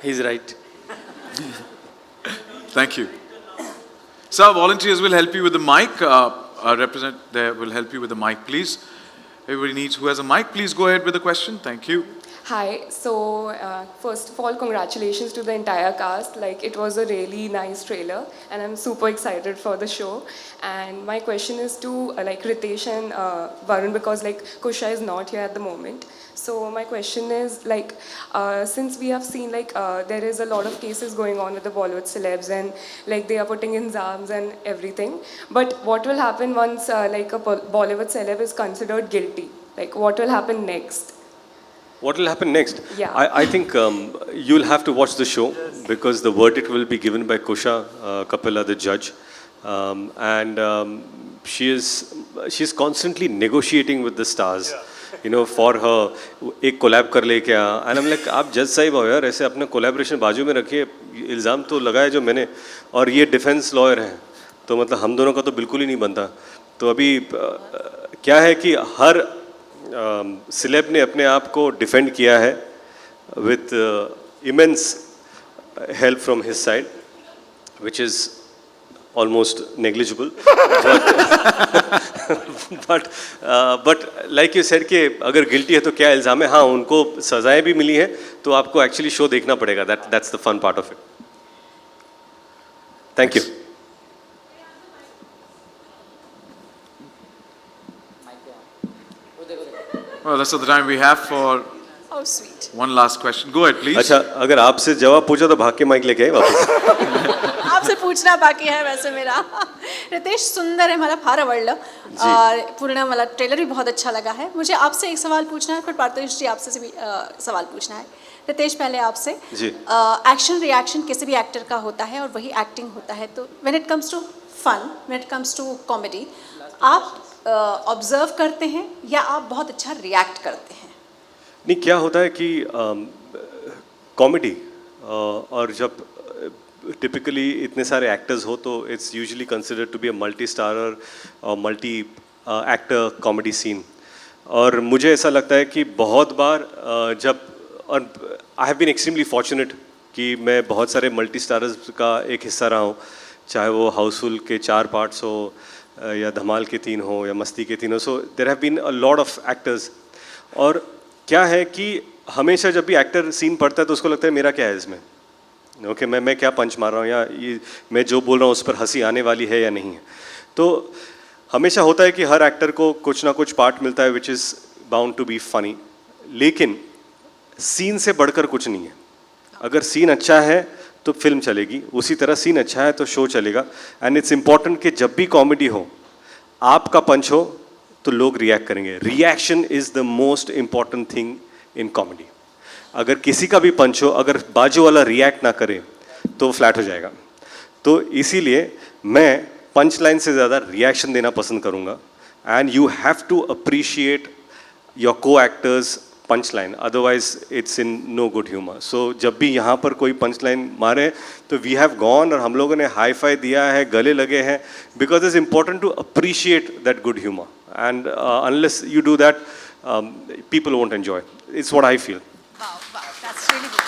He is right. Thank you. So our volunteers will help you with the mic. Our representative there will help you with the mic, please. Everybody needs who has a mic. Please go ahead with the question. Thank you. Hi. So first of all, congratulations to the entire cast. Like, it was a really nice trailer, and I'm super excited for the show. And my question is to like Riteish and Varun, because like Kusha is not here at the moment. So my question is like, since we have seen like there is a lot of cases going on with the Bollywood celebs, and like they are putting in exams and everything. But what will happen once like a Bollywood celeb is considered guilty? Like, what will happen next? What will happen next? Yeah. I think you'll have to watch the show, because the verdict will be given by Kusha Kapila, the judge. She's constantly negotiating with the stars, you know, for her एक कोलैब कर ले क्या, and I'm like, आप जज साहिब हो यार, ऐसे अपना कोलैबोरेशन बाजू में रखिए, इल्ज़ाम तो लगाए जो मैंने, और ये डिफेंस लॉयर हैं, तो मतलब हम दोनों का तो बिल्कुल ही नहीं बनता. तो अभी क्या है कि हर सिलेब ने अपने आप को डिफेंड किया है with immense help from his side, which is almost negligible, but like you said कि अगर गिल्टी है तो क्या इल्ज़ाम है, हाँ उनको सज़ाएं भी मिली हैं, तो आपको एक्चुअली शो देखना पड़ेगा. That's the fun part of it. Thank you. Well, that's all the time we have for one last question. Go ahead, please. अच्छा, अगर आपसे जवाब पूछा तो भाग के माइक लेके आए वापस. आपसे पूछना बाकी है वैसे मेरा. रितेश, सुंदर है मला फार आवडलं और पूर्ण मला ट्रेलर भी बहुत अच्छा लगा है. मुझे आपसे एक सवाल पूछना है, फिर पार्थेश जी आपसे भी सवाल पूछना है. रितेश, पहले आपसे जी. एक्शन रिएक्शन किसी भी एक्टर का होता है और वही एक्टिंग होता है. तो when it comes to fun, when it comes to comedy, आप ऑब्जर्व करते हैं या आप बहुत अच्छा रिएक्ट करते हैं? नहीं, क्या होता है कि कॉमेडी और जब टिपिकली इतने सारे एक्टर्स हो तो it's usually considered to be a multi starrer और मल्टी एक्टर कॉमेडी सीन. और मुझे ऐसा लगता है कि बहुत बार जब, और I have been extremely fortunate कि मैं बहुत सारे मल्टी स्टारर्स का एक हिस्सा रहा हूँ, चाहे वो हाउसफुल के 4 पार्ट्स हो या धमाल के 3 हो या मस्ती के 3 हो. So there have been a lot of actors. और क्या है कि हमेशा जब भी एक्टर सीन पढ़ता है तो उसको लगता है मेरा क्या है इसमें, ओके मैं क्या पंच मार रहा हूँ, या ये मैं जो बोल रहा हूँ उस पर हंसी आने वाली है या नहीं है. तो हमेशा होता है कि हर एक्टर को कुछ ना कुछ पार्ट मिलता है which is bound to be funny, लेकिन सीन से बढ़कर कुछ नहीं है. अगर सीन अच्छा है तो फिल्म चलेगी, उसी तरह सीन अच्छा है तो शो चलेगा. एंड इट्स इम्पॉर्टेंट कि जब भी कॉमेडी हो, आपका पंच हो तो लोग रिएक्ट करेंगे. Reaction is the most important thing in comedy. अगर किसी का भी पंच हो, अगर बाजू वाला रिएक्ट ना करे तो फ्लैट हो जाएगा. तो इसीलिए मैं पंच लाइन से ज़्यादा रिएक्शन देना पसंद करूँगा. And you have to appreciate your co actors punch line, otherwise it's in no good humour. So जब भी यहाँ पर कोई पंच लाइन मारे तो वी हैव गॉन और हम लोगों ने हाई फाई दिया है, गले लगे हैं, because it's important to appreciate that good humour. And unless you do that, people won't enjoy. It's what I feel. That's really good.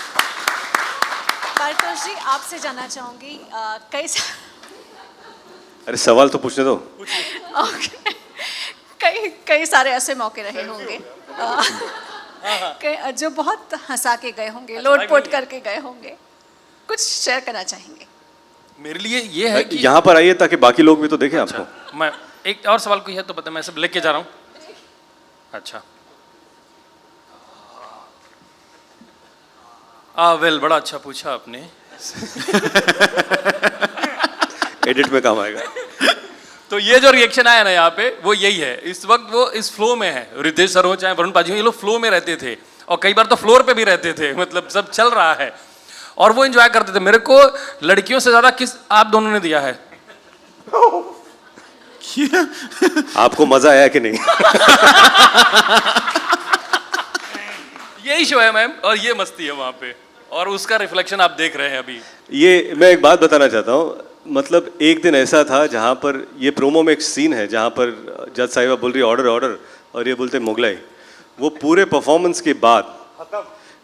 Parthesh ji, आपसे जानना चाहूँगी अरे सवाल तो पूछने दो. कई सारे ऐसे मौके रहे होंगे जो बहुत हंसा के गए होंगे, लोट-पोट करके गए होंगे, कुछ शेयर करना चाहेंगे? मेरे लिए ये है कि यहाँ पर आइए ताकि बाकी लोग भी तो देखें आपको. मैं एक और सवाल कोई है तो बता, मैं सब लेके जा रहा हूँ. अच्छा, वेल, बड़ा अच्छा पूछा आपने. एडिट में काम आएगा. तो ये जो रिएक्शन आया ना यहाँ पे, वो यही है. इस वक्त वो इस फ्लो में है. रितेश सर हो चाहे वरुण पाजी हो, ये लोग फ्लो में रहते थे और कई बार तो फ्लोर पे भी रहते थे. मतलब सब चल रहा है और वो एंजॉय करते थे. मेरे को लड़कियों से ज्यादा किस आप दोनों ने दिया है. आपको मजा आया कि नहीं? यही शो है मैम, और ये मस्ती है वहाँ पे, और उसका रिफ्लेक्शन आप देख रहे हैं अभी. ये मैं एक बात बताना चाहता हूँ. मतलब एक दिन ऐसा था जहाँ पर ये प्रोमो में एक सीन है जहाँ पर जज साहिबा बोल रही है ऑर्डर ऑर्डर, और ये बोलते मुगलाई. वो पूरे परफॉर्मेंस के बाद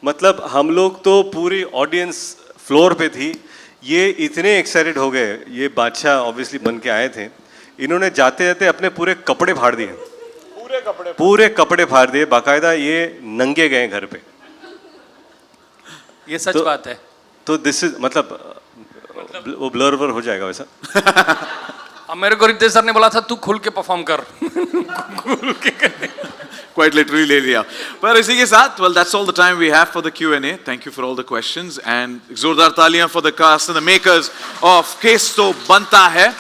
मतलब हम लोग तो पूरी ऑडियंस फ्लोर पे थी, ये इतने एक्साइटेड हो गए, ये बादशाह ऑब्वियसली बन के आए थे, इन्होंने जाते जाते अपने पूरे कपड़े फाड़ दिए, पूरे कपड़े फाड़ दिए, बाकायदा ये नंगे गए घर पे। ये सच बात है। तो दिस इज मतलब वो ब्लर वर हो जाएगा वैसा। अब मेरे को रितेश सर ने बोला था तू खुल के परफॉर्म कर। खुल के Quite literally ले लिया। पर इसी के साथ, well, that's all the time we have for the Q&A. Thank you for all the questions and जोरदार तालियां for the cast and the makers of case तो बनता है।